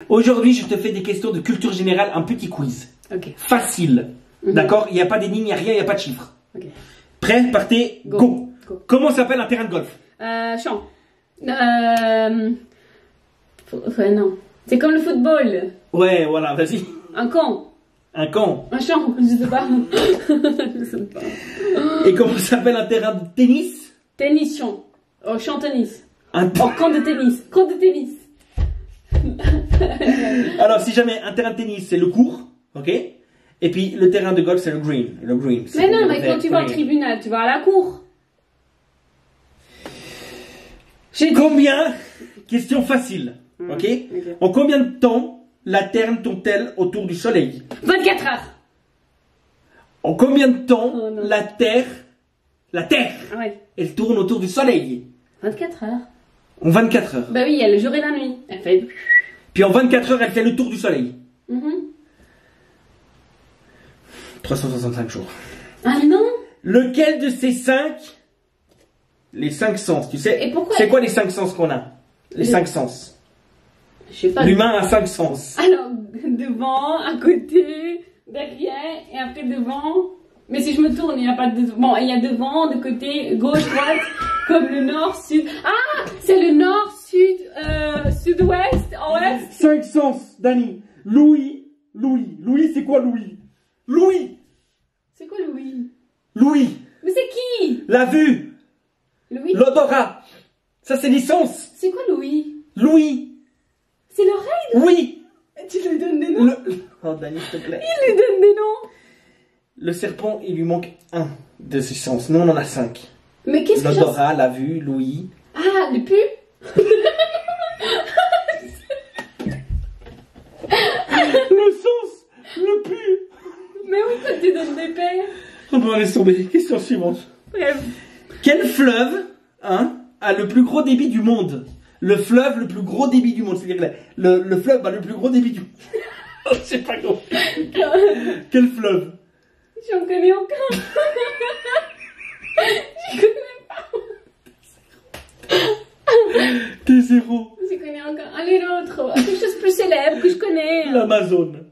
Aujourd'hui, je te fais des questions de culture générale, un petit quiz. Ok. Facile. D'accord? Il n'y a pas d'énigme, il n'y a rien, il n'y a pas de chiffres. Ok. Prêt? Partez, go. Comment s'appelle un terrain de golf? Champ. Non. C'est comme le football. Ouais, voilà, vas-y. Un camp. Un camp. Un champ, je sais pas. Je sais pas. Et comment s'appelle un terrain de tennis? Tennis, champ. Oh, champ tennis. Un Oh, camp de tennis. Camp de tennis. Alors, si jamais un terrain de tennis, c'est le court, ok? Et puis le terrain de golf, c'est le green. Le green. Mais non, mais quand tu vas au tribunal, tu vas à la cour. Combien? Question facile, ok? En combien de temps la Terre tourne-t-elle autour du Soleil? 24 heures. En combien de temps la Terre, ouais. elle tourne autour du Soleil? 24 heures. En 24 heures. Bah oui, il y a le jour et la nuit. Elle fait... Puis en 24 heures, elle fait le tour du Soleil. 365 jours. Ah non? Lequel de ces 5, les 5 sens, tu sais? Et pourquoi? C'est quoi les 5 sens qu'on a? Les 5 sens. Je sais pas. L'humain a 5 sens. Alors, devant, à côté, derrière, et après devant. Mais si je me tourne, il n'y a pas de... Bon, il y a devant, de côté, gauche, droite, comme le nord, sud... Ah! C'est le nord, sud, sud-ouest, ouest. 5 sens, Dani. Louis, c'est quoi Louis? Louis! C'est quoi Louis? Louis! Mais c'est qui? La vue! Louis? L'odorat! Ça, c'est les sens! C'est quoi Louis? Louis! C'est l'oreille? Oui! Tu lui donnes des noms? Oh, Dani, s'il te plaît. Il lui donne des noms. Le serpent, il lui manque un de ses sens. Nous, on en a 5. Mais qu'est-ce que L'odorat, la vue, l'ouïe. Ah, le pu? Le sens, le pu. Mais oui, quand tu donnes des paires. On va laisser tomber. Question suivante. Bref. Quel fleuve, a le plus gros débit du monde? Le fleuve le plus gros débit du monde. C'est-à-dire le fleuve a le plus gros débit du monde. Oh, c'est pas gros. Quel fleuve? J'en connais encore. Je connais pas. T'es zéro. Je connais encore. Allez, l'autre. Quelque chose de plus célèbre que je connais. L'Amazone.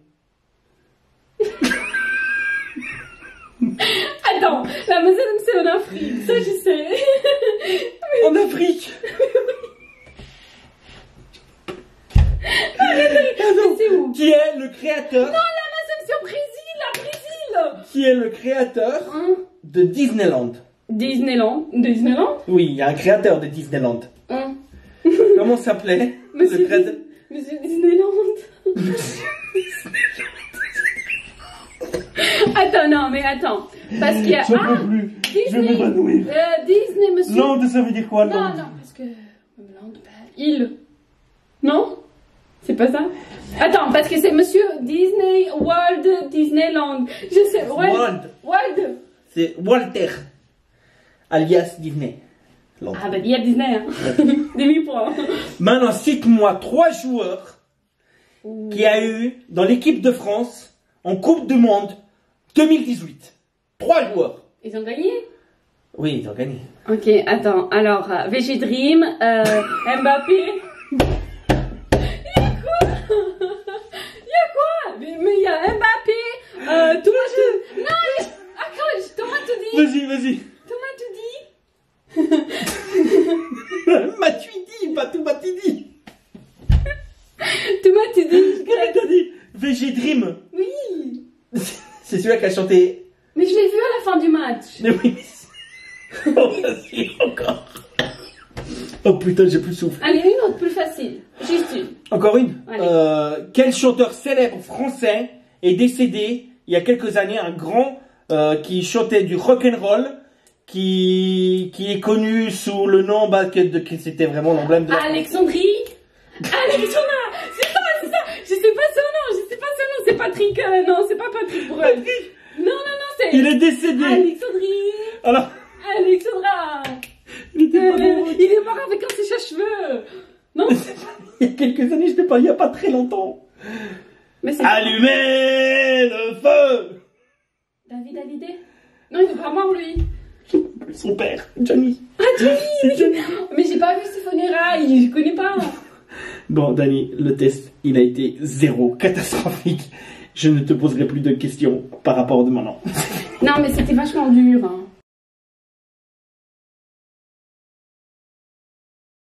Attends, l'Amazone c'est en Afrique. Ça, je sais. En Afrique. C'est où? Qui est le créateur? Non, l'Amazone c'est au Brésil. La Brésil. Qui est le créateur de Disneyland? Disneyland. Disneyland? Oui, il y a un créateur de Disneyland. Comment s'appelait le créateur? Monsieur Disneyland. Attends, non, mais attends. Parce qu'il y a... Je peux plus. Disney. Je vais m'évanouir. Disney, monsieur... Land, ça veut dire quoi, Non, land? non, parce que... Land, île. Non? C'est pas ça? Attends, parce que c'est monsieur Disney World Disneyland. Je sais... World. World. C'est Walter, alias Disney. Land. Ah bah, il y a Disney, hein. Demi-point. Maintenant, cite-moi 3 joueurs qu'il y a eu dans l'équipe de France en Coupe du Monde 2018. 3 joueurs. Ils ont gagné? Oui, ils ont gagné. Ok, attends. Alors, VG Dream, Mbappé. Il y a quoi? Il y a quoi? Mais il y a Mbappé, Thomas tout... Non, attends, Thomas tout dit. Vas-y. Thomas tout dit. Matuidi, pas tout Matuidi. Thomas tout dit. Qu'est-ce que t'as dit? VG Dream. Oui. C'est celui-là qui a chanté. Mais je l'ai vu à la fin du match. Mais oui. Oh, vas-y, encore. Oh putain, j'ai plus de souffle. Allez, une autre plus facile. Juste une. Encore une. Allez. Quel chanteur célèbre français est décédé il y a quelques années, un grand qui chantait du rock'n'roll, qui est connu sous le nom qui c'était vraiment l'emblème de la Alexandrie. Alexandra. C'est ça. Je sais pas son nom. C'est Patrick. Non, c'est pas Patrick Bruel. Non, c'est... Il est décédé. Alexandrie. Alors. Alexandra. Il était pas mort. Il est mort avec un sèche-cheveux. Non. Il y a quelques années, je t'ai pas, il y a pas très longtemps. Mais c'est... Allumez le feu. David Hallyday. Non, il est pas mort, lui. Son père, Johnny. Ah, Johnny. C'est Johnny. Mais j'ai pas vu ses funérailles, je connais pas. Bon, Dani, le test, il a été 0, catastrophique. Je ne te poserai plus de questions par rapport de maintenant. Non, mais c'était vachement dur. Hein.